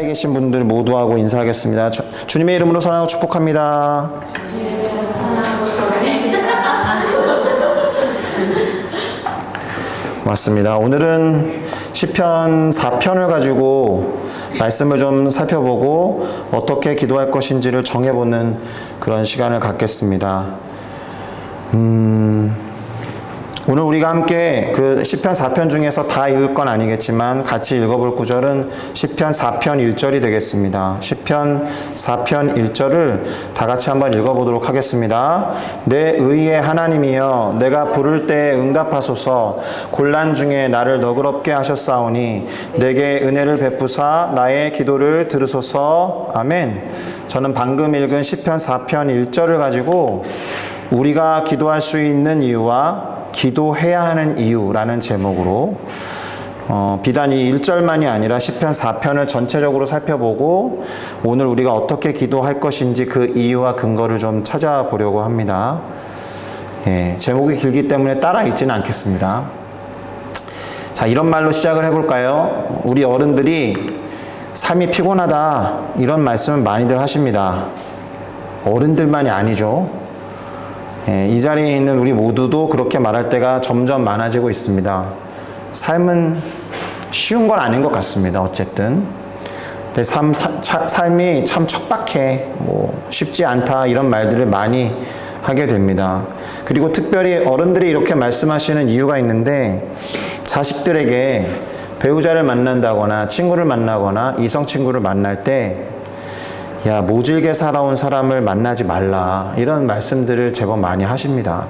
가까이 계신 분들 모두하고 인사하겠습니다. 주님의 이름으로 사랑하고 축복합니다. 맞습니다. 오늘은 시편 4편을 가지고 말씀을 좀 살펴보고 어떻게 기도할 것인지를 정해보는 그런 시간을 갖겠습니다. 오늘 우리가 함께 그 시편 4편 중에서 다 읽을 건 아니겠지만 같이 읽어볼 구절은 시편 4편 1절이 되겠습니다. 시편 4편 1절을 다 같이 한번 읽어보도록 하겠습니다. 내 의의 하나님이여 내가 부를 때에 응답하소서. 곤란 중에 나를 너그럽게 하셨사오니 내게 은혜를 베푸사 나의 기도를 들으소서. 아멘. 저는 방금 읽은 시편 4편 1절을 가지고 우리가 기도할 수 있는 이유와 기도해야 하는 이유라는 제목으로 비단 이 1절만이 아니라 시편 4편을 전체적으로 살펴보고 오늘 우리가 어떻게 기도할 것인지 그 이유와 근거를 좀 찾아보려고 합니다. 제목이 길기 때문에 따라 읽지는 않겠습니다. 자, 이런 말로 시작을 해볼까요? 우리 어른들이 삶이 피곤하다 이런 말씀을 많이들 하십니다. 어른들만이 아니죠. 이 자리에 있는 우리 모두도 그렇게 말할 때가 점점 많아지고 있습니다. 삶은 쉬운 건 아닌 것 같습니다. 어쨌든 삶이 참 척박해, 쉽지 않다 이런 말들을 많이 하게 됩니다. 그리고 특별히 어른들이 이렇게 말씀하시는 이유가 있는데 자식들에게 배우자를 만난다거나 친구를 만나거나 이성 친구를 만날 때 야, 모질게 살아온 사람을 만나지 말라 이런 말씀들을 제법 많이 하십니다.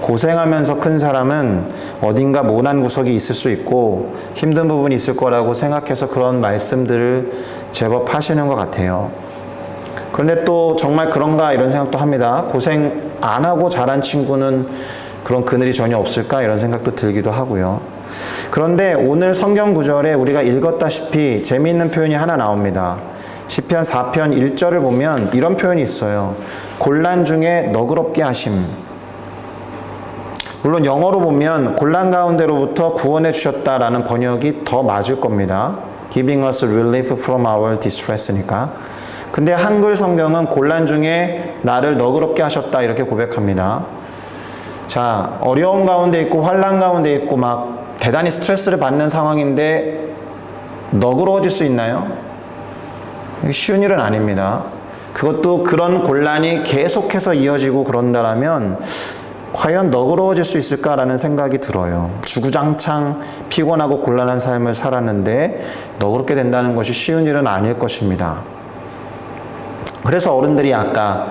고생하면서 큰 사람은 어딘가 모난 구석이 있을 수 있고 힘든 부분이 있을 거라고 생각해서 그런 말씀들을 제법 하시는 것 같아요. 그런데 또 정말 그런가 이런 생각도 합니다. 고생 안 하고 자란 친구는 그런 그늘이 전혀 없을까 이런 생각도 들기도 하고요. 그런데 오늘 성경 구절에 우리가 읽었다시피 재미있는 표현이 하나 나옵니다. 시편 4편 1절을 보면 이런 표현이 있어요. 곤란 중에 너그럽게 하심. 물론 영어로 보면 곤란 가운데로부터 구원해 주셨다라는 번역이 더 맞을 겁니다. Giving us relief from our distress니까. 근데 한글 성경은 곤란 중에 나를 너그럽게 하셨다 이렇게 고백합니다. 자, 어려움 가운데 있고 환난 가운데 있고 막 대단히 스트레스를 받는 상황인데 너그러워질 수 있나요? 쉬운 일은 아닙니다. 그것도 그런 곤란이 계속해서 이어지고 그런다라면 과연 너그러워질 수 있을까라는 생각이 들어요. 주구장창 피곤하고 곤란한 삶을 살았는데 너그럽게 된다는 것이 쉬운 일은 아닐 것입니다. 그래서 어른들이 아까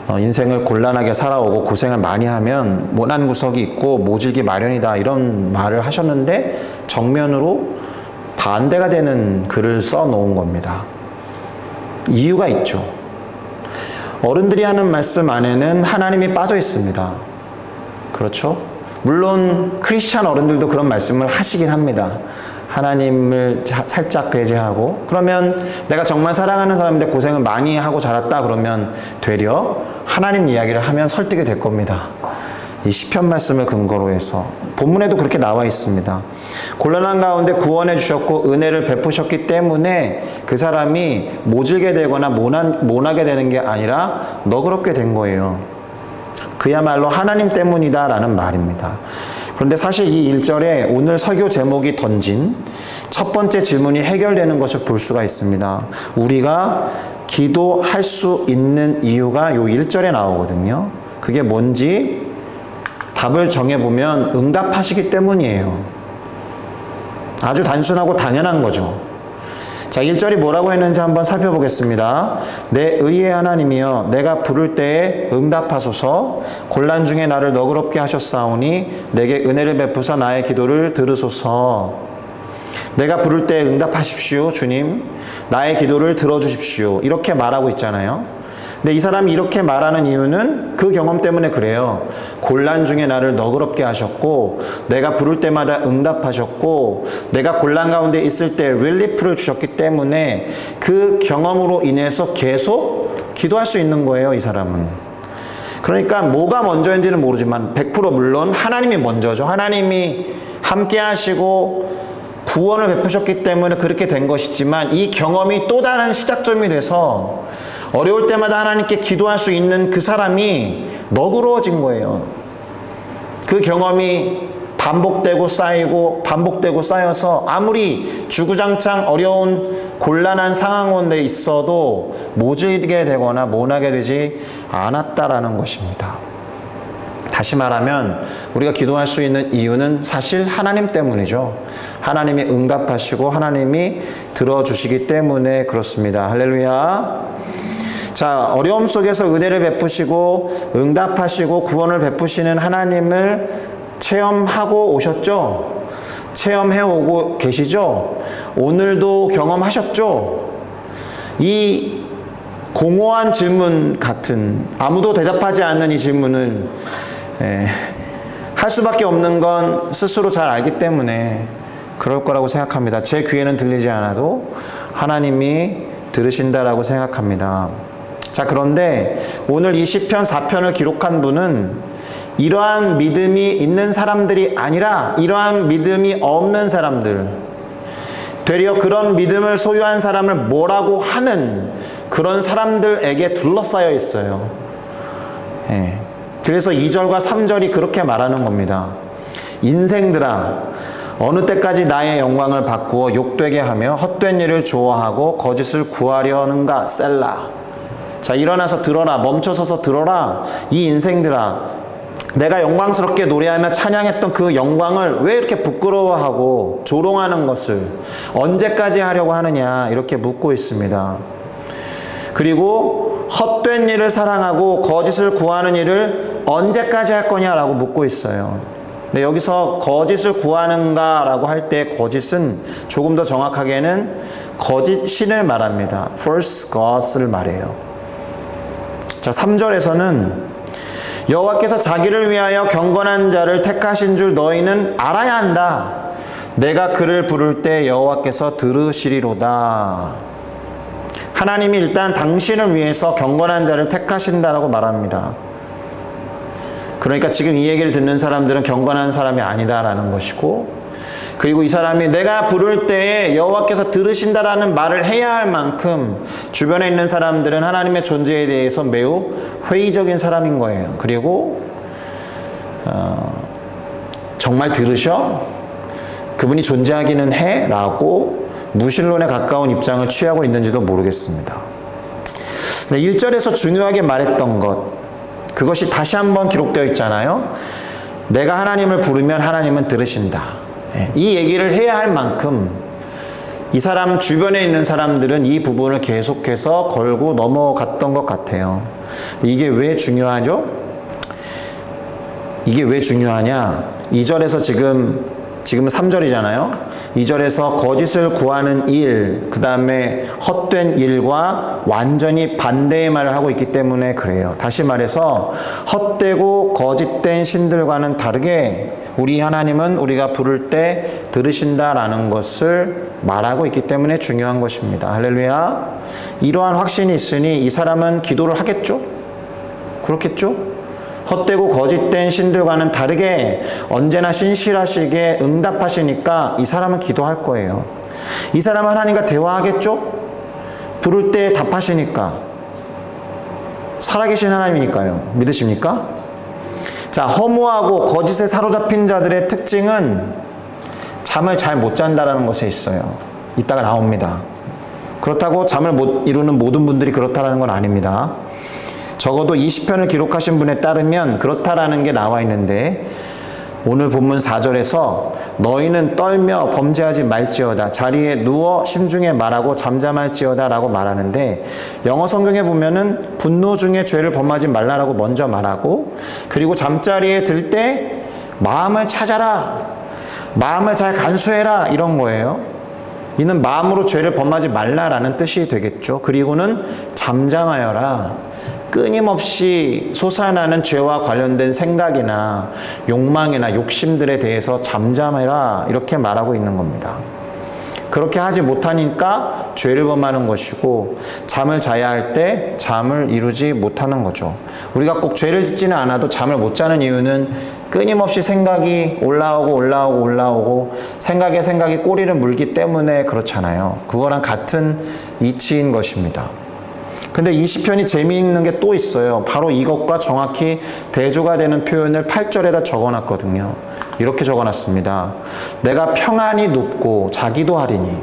인생을 곤란하게 살아오고 고생을 많이 하면 모난 구석이 있고 모질기 마련이다 이런 말을 하셨는데 정면으로 반대가 되는 글을 써놓은 겁니다. 이유가 있죠. 어른들이 하는 말씀 안에는 하나님이 빠져 있습니다. 그렇죠? 물론 크리스찬 어른들도 그런 말씀을 하시긴 합니다. 하나님을 살짝 배제하고 그러면 내가 정말 사랑하는 사람인데 고생을 많이 하고 자랐다 그러면 되려 하나님 이야기를 하면 설득이 될 겁니다. 이 시편 말씀을 근거로 해서 본문에도 그렇게 나와 있습니다. 곤란한 가운데 구원해 주셨고 은혜를 베푸셨기 때문에 그 사람이 모질게 되거나 모나게 되는 게 아니라 너그럽게 된 거예요. 그야말로 하나님 때문이다 라는 말입니다. 그런데 사실 이 1절에 오늘 설교 제목이 던진 첫 번째 질문이 해결되는 것을 볼 수가 있습니다. 우리가 기도할 수 있는 이유가 요 1절에 나오거든요. 그게 뭔지 답을 정해보면 응답하시기 때문이에요. 아주 단순하고 당연한 거죠. 자, 1절이 뭐라고 했는지 한번 살펴보겠습니다. 내 의의 하나님이여 내가 부를 때에 응답하소서. 곤란 중에 나를 너그럽게 하셨사오니 내게 은혜를 베푸사 나의 기도를 들으소서. 내가 부를 때에 응답하십시오 주님. 나의 기도를 들어주십시오. 이렇게 말하고 있잖아요. 근데 이 사람이 이렇게 말하는 이유는 그 경험 때문에 그래요. 곤란 중에 나를 너그럽게 하셨고 내가 부를 때마다 응답하셨고 내가 곤란 가운데 있을 때 릴리프를 주셨기 때문에 그 경험으로 인해서 계속 기도할 수 있는 거예요. 이 사람은. 그러니까 뭐가 먼저인지는 모르지만 100% 물론 하나님이 먼저죠. 하나님이 함께 하시고 구원을 베푸셨기 때문에 그렇게 된 것이지만 이 경험이 또 다른 시작점이 돼서 어려울 때마다 하나님께 기도할 수 있는 그 사람이 너그러워진 거예요. 그 경험이 반복되고 쌓이고 반복되고 쌓여서 아무리 주구장창 어려운 곤란한 상황 가운데 있어도 모질게 되거나 모나게 되지 않았다라는 것입니다. 다시 말하면 우리가 기도할 수 있는 이유는 사실 하나님 때문이죠. 하나님이 응답하시고 하나님이 들어주시기 때문에 그렇습니다. 할렐루야. 자, 어려움 속에서 은혜를 베푸시고 응답하시고 구원을 베푸시는 하나님을 체험하고 오셨죠? 체험해 오고 계시죠? 오늘도 경험하셨죠? 이 공허한 질문 같은, 아무도 대답하지 않는 이 질문을 할 수밖에 없는 건 스스로 잘 알기 때문에 그럴 거라고 생각합니다. 제 귀에는 들리지 않아도 하나님이 들으신다라고 생각합니다. 자, 그런데 오늘 이 시편 4편을 기록한 분은 이러한 믿음이 있는 사람들이 아니라 이러한 믿음이 없는 사람들, 되려 그런 믿음을 소유한 사람을 뭐라고 하는 그런 사람들에게 둘러싸여 있어요. 그래서 2절과 3절이 그렇게 말하는 겁니다. 인생들아, 어느 때까지 나의 영광을 바꾸어 욕되게 하며 헛된 일을 좋아하고 거짓을 구하려는가. 셀라. 자, 일어나서 들어라. 멈춰서서 들어라. 이 인생들아, 내가 영광스럽게 노래하며 찬양했던 그 영광을 왜 이렇게 부끄러워하고 조롱하는 것을 언제까지 하려고 하느냐, 이렇게 묻고 있습니다. 그리고 헛된 일을 사랑하고 거짓을 구하는 일을 언제까지 할 거냐라고 묻고 있어요. 근데 여기서 거짓을 구하는가 라고 할 때 거짓은 조금 더 정확하게는 거짓 신을 말합니다. false gods를 말해요. 자, 3절에서는 여호와께서 자기를 위하여 경건한 자를 택하신 줄 너희는 알아야 한다. 내가 그를 부를 때 여호와께서 들으시리로다. 하나님이 일단 당신을 위해서 경건한 자를 택하신다라고 말합니다. 그러니까 지금 이 얘기를 듣는 사람들은 경건한 사람이 아니다라는 것이고, 그리고 이 사람이 내가 부를 때에 여호와께서 들으신다라는 말을 해야 할 만큼 주변에 있는 사람들은 하나님의 존재에 대해서 매우 회의적인 사람인 거예요. 그리고 정말 들으셔? 그분이 존재하기는 해? 라고 무신론에 가까운 입장을 취하고 있는지도 모르겠습니다. 1절에서 중요하게 말했던 것, 그것이 다시 한번 기록되어 있잖아요. 내가 하나님을 부르면 하나님은 들으신다. 이 얘기를 해야 할 만큼 이 사람 주변에 있는 사람들은 이 부분을 계속해서 걸고 넘어갔던 것 같아요. 이게 왜 중요하죠? 이게 왜 중요하냐? 2절에서 지금은 3절이잖아요. 2절에서 거짓을 구하는 일, 그 다음에 헛된 일과 완전히 반대의 말을 하고 있기 때문에 그래요. 다시 말해서 헛되고 거짓된 신들과는 다르게 우리 하나님은 우리가 부를 때 들으신다라는 것을 말하고 있기 때문에 중요한 것입니다. 할렐루야. 이러한 확신이 있으니 이 사람은 기도를 하겠죠? 그렇겠죠? 헛되고 거짓된 신들과는 다르게 언제나 신실하시게 응답하시니까 이 사람은 기도할 거예요. 이 사람은 하나님과 대화하겠죠? 부를 때 답하시니까. 살아계신 하나님이니까요. 믿으십니까? 자, 허무하고 거짓에 사로잡힌 자들의 특징은 잠을 잘 못 잔다라는 것에 있어요. 이따가 나옵니다. 그렇다고 잠을 못 이루는 모든 분들이 그렇다라는 건 아닙니다. 적어도 20편을 기록하신 분에 따르면 그렇다라는 게 나와 있는데, 오늘 본문 4절에서 너희는 떨며 범죄하지 말지어다, 자리에 누워 심중에 말하고 잠잠할지어다 라고 말하는데, 영어 성경에 보면은 분노 중에 죄를 범하지 말라라고 먼저 말하고, 그리고 잠자리에 들 때 마음을 찾아라, 마음을 잘 간수해라, 이런 거예요. 이는 마음으로 죄를 범하지 말라라는 뜻이 되겠죠. 그리고는 잠잠하여라, 끊임없이 솟아나는 죄와 관련된 생각이나 욕망이나 욕심들에 대해서 잠잠해라, 이렇게 말하고 있는 겁니다. 그렇게 하지 못하니까 죄를 범하는 것이고, 잠을 자야 할 때 잠을 이루지 못하는 거죠. 우리가 꼭 죄를 짓지는 않아도 잠을 못 자는 이유는 끊임없이 생각이 올라오고 생각이 꼬리를 물기 때문에 그렇잖아요. 그거랑 같은 이치인 것입니다. 근데 이 시편이 재미있는 게 또 있어요. 바로 이것과 정확히 대조가 되는 표현을 8절에다 적어놨거든요. 이렇게 적어놨습니다. 내가 평안히 눕고 자기도 하리니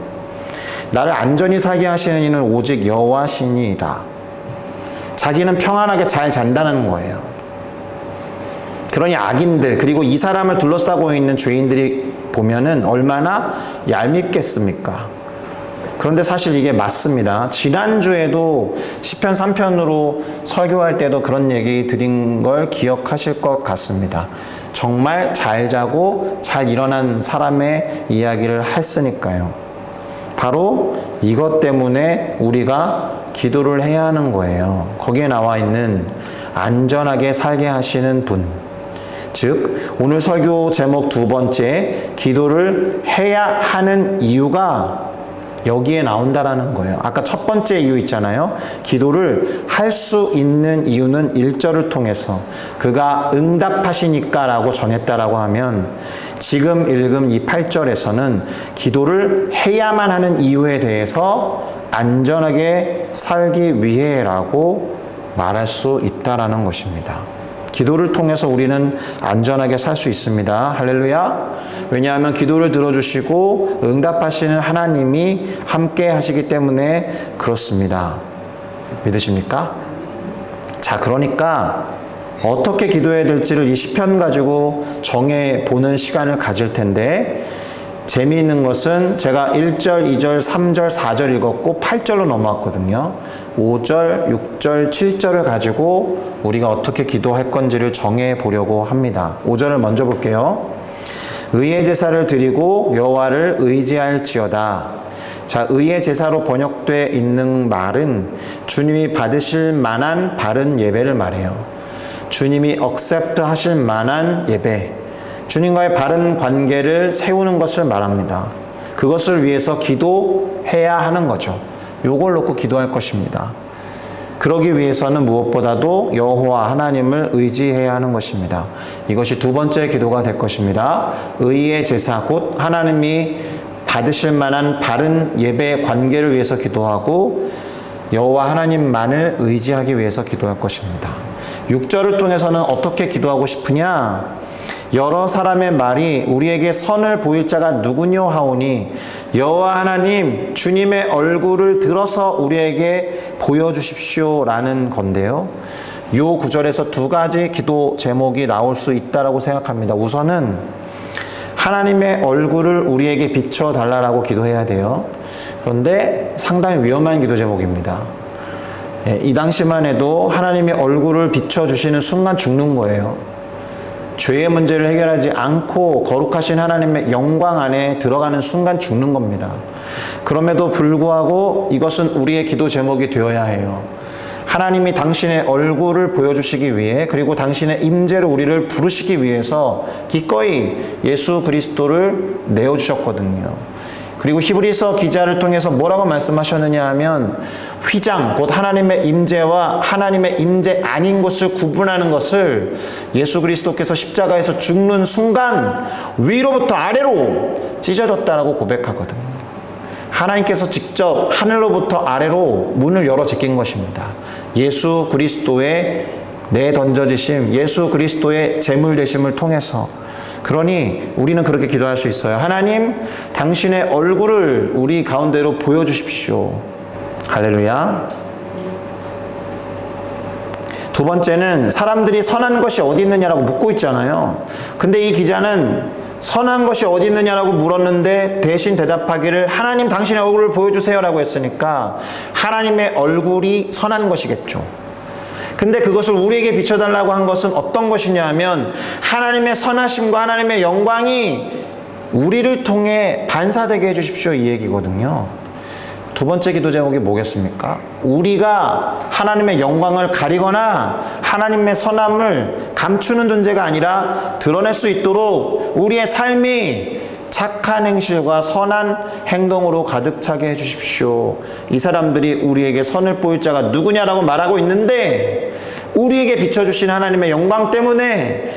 나를 안전히 살게 하시는 이는 오직 여호와시니이다. 자기는 평안하게 잘 잔다는 거예요. 그러니 악인들 그리고 이 사람을 둘러싸고 있는 죄인들이 보면은 얼마나 얄밉겠습니까? 그런데 사실 이게 맞습니다. 지난주에도 시편 3편으로 설교할 때도 그런 얘기 드린 걸 기억하실 것 같습니다. 정말 잘 자고 잘 일어난 사람의 이야기를 했으니까요. 바로 이것 때문에 우리가 기도를 해야 하는 거예요. 거기에 나와 있는 안전하게 살게 하시는 분. 즉 오늘 설교 제목 두 번째, 기도를 해야 하는 이유가 여기에 나온다라는 거예요. 아까 첫 번째 이유 있잖아요. 기도를 할 수 있는 이유는 1절을 통해서 그가 응답하시니까 라고 전했다라고 하면, 지금 읽은 이 8절에서는 기도를 해야만 하는 이유에 대해서 안전하게 살기 위해라고 말할 수 있다라는 것입니다. 기도를 통해서 우리는 안전하게 살 수 있습니다. 할렐루야. 왜냐하면 기도를 들어주시고 응답하시는 하나님이 함께 하시기 때문에 그렇습니다. 믿으십니까? 자, 그러니까 어떻게 기도해야 될지를 이 시편 가지고 정해보는 시간을 가질 텐데, 재미있는 것은 제가 1절, 2절, 3절, 4절 읽었고 8절로 넘어왔거든요. 5절, 6절, 7절을 가지고 우리가 어떻게 기도할 건지를 정해 보려고 합니다. 5절을 먼저 볼게요. 의의 제사를 드리고 여호와를 의지할지어다. 자, 의의 제사로 번역되어 있는 말은 주님이 받으실 만한 바른 예배를 말해요. 주님이 accept 하실 만한 예배, 주님과의 바른 관계를 세우는 것을 말합니다. 그것을 위해서 기도해야 하는 거죠. 요걸 놓고 기도할 것입니다. 그러기 위해서는 무엇보다도 여호와 하나님을 의지해야 하는 것입니다. 이것이 두 번째 기도가 될 것입니다. 의의 제사, 곧 하나님이 받으실 만한 바른 예배 관계를 위해서 기도하고 여호와 하나님만을 의지하기 위해서 기도할 것입니다. 6절을 통해서는 어떻게 기도하고 싶으냐? 여러 사람의 말이 우리에게 선을 보일 자가 누구뇨 하오니 여호와 하나님 주님의 얼굴을 들어서 우리에게 보여주십시오 라는 건데요. 이 구절에서 두 가지 기도 제목이 나올 수 있다고 생각합니다. 우선은 하나님의 얼굴을 우리에게 비춰달라고 기도해야 돼요. 그런데 상당히 위험한 기도 제목입니다. 이 당시만 해도 하나님의 얼굴을 비춰주시는 순간 죽는 거예요. 죄의 문제를 해결하지 않고 거룩하신 하나님의 영광 안에 들어가는 순간 죽는 겁니다. 그럼에도 불구하고 이것은 우리의 기도 제목이 되어야 해요. 하나님이 당신의 얼굴을 보여주시기 위해, 그리고 당신의 임재로 우리를 부르시기 위해서 기꺼이 예수 그리스도를 내어주셨거든요. 그리고 히브리서 기자를 통해서 뭐라고 말씀하셨느냐 하면, 휘장, 곧 하나님의 임재와 하나님의 임재 아닌 것을 구분하는 것을 예수 그리스도께서 십자가에서 죽는 순간 위로부터 아래로 찢어졌다라고 고백하거든요. 하나님께서 직접 하늘로부터 아래로 문을 열어 제낀 것입니다. 예수 그리스도의 내던져지심, 예수 그리스도의 제물 되심을 통해서. 그러니 우리는 그렇게 기도할 수 있어요. 하나님, 당신의 얼굴을 우리 가운데로 보여주십시오. 할렐루야. 두 번째는 사람들이 선한 것이 어디 있느냐라고 묻고 있잖아요. 근데 이 기자는 선한 것이 어디 있느냐라고 물었는데 대신 대답하기를 하나님 당신의 얼굴을 보여주세요라고 했으니까 하나님의 얼굴이 선한 것이겠죠. 근데 그것을 우리에게 비춰달라고 한 것은 어떤 것이냐 하면 하나님의 선하심과 하나님의 영광이 우리를 통해 반사되게 해주십시오, 이 얘기거든요. 두 번째 기도 제목이 뭐겠습니까? 우리가 하나님의 영광을 가리거나 하나님의 선함을 감추는 존재가 아니라 드러낼 수 있도록 우리의 삶이 착한 행실과 선한 행동으로 가득 차게 해주십시오. 이 사람들이 우리에게 선을 보일 자가 누구냐라고 말하고 있는데 우리에게 비춰주신 하나님의 영광 때문에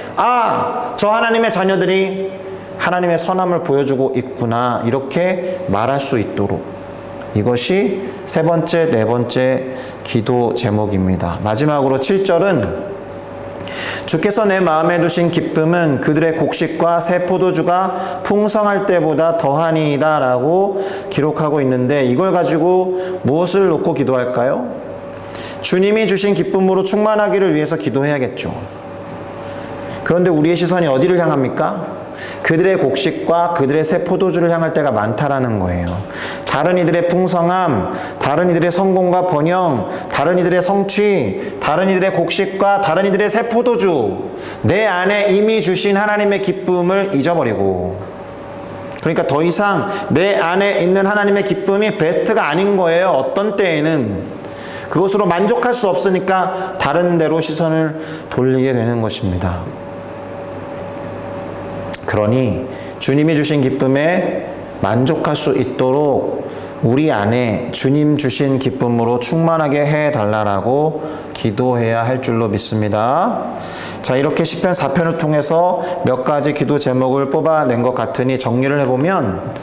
저 하나님의 자녀들이 하나님의 선함을 보여주고 있구나 이렇게 말할 수 있도록 이것이 세 번째, 네 번째 기도 제목입니다. 마지막으로 7절은 주께서 내 마음에 두신 기쁨은 그들의 곡식과 새 포도주가 풍성할 때보다 더하니이다 라고 기록하고 있는데 이걸 가지고 무엇을 놓고 기도할까요? 주님이 주신 기쁨으로 충만하기를 위해서 기도해야겠죠. 그런데 우리의 시선이 어디를 향합니까? 그들의 곡식과 그들의 새 포도주를 향할 때가 많다라는 거예요. 다른 이들의 풍성함, 다른 이들의 성공과 번영, 다른 이들의 성취, 다른 이들의 곡식과 다른 이들의 새 포도주, 내 안에 이미 주신 하나님의 기쁨을 잊어버리고, 그러니까 더 이상 내 안에 있는 하나님의 기쁨이 베스트가 아닌 거예요. 어떤 때에는 그것으로 만족할 수 없으니까 다른 데로 시선을 돌리게 되는 것입니다. 그러니 주님이 주신 기쁨에 만족할 수 있도록 우리 안에 주님 주신 기쁨으로 충만하게 해달라고 기도해야 할 줄로 믿습니다. 자, 이렇게 시편 4편을 통해서 몇 가지 기도 제목을 뽑아낸 것 같으니 정리를 해보면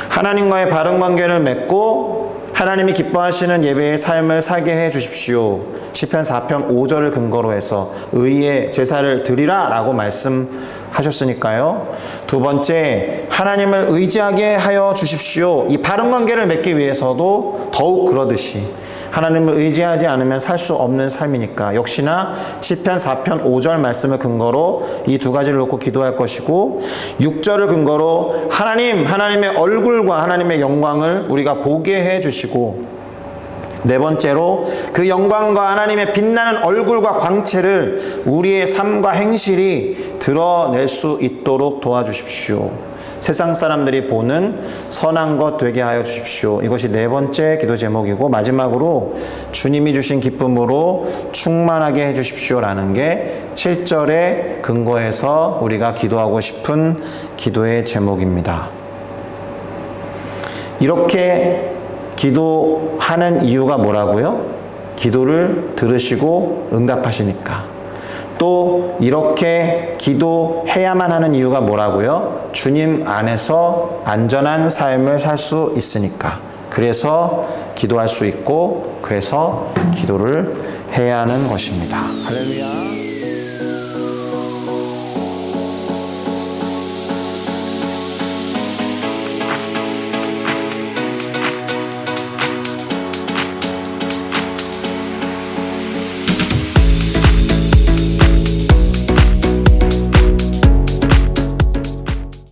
하나님과의 바른 관계를 맺고 하나님이 기뻐하시는 예배의 삶을 살게 해 주십시오. 시편 4편 5절을 근거로 해서 의의 제사를 드리라 라고 말씀하셨으니까요. 두 번째, 하나님을 의지하게 하여 주십시오. 이 바른 관계를 맺기 위해서도 더욱 그러듯이 하나님을 의지하지 않으면 살 수 없는 삶이니까 역시나 시편 4편 5절 말씀을 근거로 이 두 가지를 놓고 기도할 것이고 6절을 근거로 하나님의 얼굴과 하나님의 영광을 우리가 보게 해 주시고 네 번째로 그 영광과 하나님의 빛나는 얼굴과 광채를 우리의 삶과 행실이 드러낼 수 있도록 도와주십시오. 세상 사람들이 보는 선한 것 되게 하여 주십시오. 이것이 네 번째 기도 제목이고 마지막으로 주님이 주신 기쁨으로 충만하게 해 주십시오라는 게 7절에 근거해서 우리가 기도하고 싶은 기도의 제목입니다. 이렇게 기도하는 이유가 뭐라고요? 기도를 들으시고 응답하시니까. 또 이렇게 기도해야만 하는 이유가 뭐라고요? 주님 안에서 안전한 삶을 살 수 있으니까. 그래서 기도할 수 있고 그래서 기도를 해야 하는 것입니다. 할렐루야.